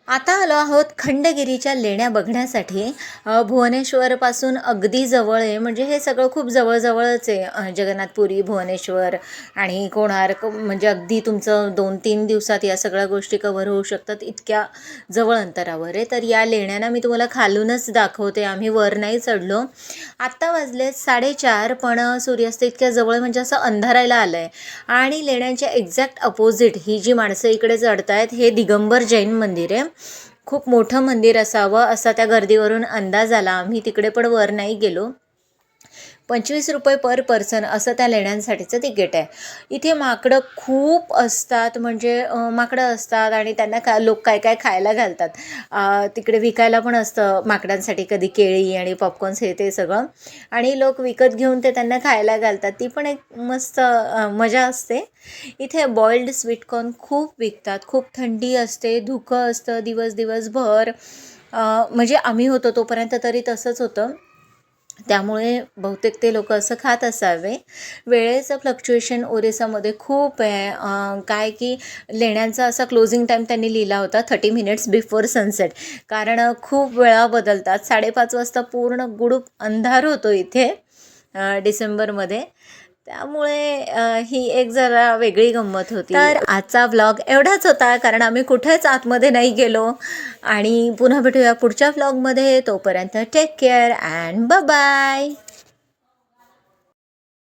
आता आलो आहोत खंडगिरीच्या लेण्या बघण्यासाठी. भुवनेश्वरपासून अगदी जवळ आहे, म्हणजे हे सगळं खूप जवळजवळच आहे. जगन्नाथपुरी, भुवनेश्वर आणि कोणार्क, म्हणजे अगदी तुमचं 2-3 दिवसात या सगळ्या गोष्टी कव्हर होऊ शकतात, इतक्या जवळ अंतरावर आहे. तर या लेण्यांना मी तुम्हाला खालूनच दाखवते, आम्ही वर नाही चढलो. आत्ता वाजले 4:30, पण सूर्यास्त इतक्या जवळ म्हणजे असं अंधारायला आलं आहे. आणि लेण्यांच्या एक्झॅक्ट अपोजिट ही जी माणसं इकडे चढत आहेत, हे दिगंबर जैन मंदिर आहे. खूप मोठं मंदिर असावं असा त्या गर्दीवरून अंदाज आला. आम्ही तिकडे पण वर नाही गेलो. 25 रुपये पर पर्सन असं त्या लेण्यांसाठीचं तिकीट आहे. इथे माकडं खूप असतात, म्हणजे माकडं असतात आणि त्यांना लोक काय काय खायला घालतात. तिकडे विकायला पण असतं माकडांसाठी, कधी केळी आणि पॉपकॉर्न्स हे ते सगळं, आणि लोक विकत घेऊन ते त्यांना खायला घालतात. ती पण एक मस्त मजा असते. इथे बॉइल्ड स्वीटकॉर्न खूप विकतात. खूप थंडी असते, धुकं असतं दिवसभर. म्हणजे आम्ही होतो तोपर्यंत तरी तसंच होतं, त्यामुळे बहुतेक ते लोक असं खात असावे. वेळेचं फ्लक्च्युएशन ओरिसामध्ये खूप आहे. काय की लेण्यांचा असा क्लोजिंग टाईम त्यांनी लिहिला होता 30 मिनिट्स बिफोर सनसेट, कारण खूप वेळा बदलतात. 5:30 वाजता पूर्ण गुडूप अंधार होतो इथे डिसेंबरमध्ये. त्यामुळे ही एक जरा वेगळी गंमत होती. तर आजचा व्लॉग एवढाच होता, कारण आम्ही कुठेच आतमध्ये नाही गेलो. आणि पुन्हा भेटूया पुढच्या व्लॉगमध्ये. तोपर्यंत take care and bye bye.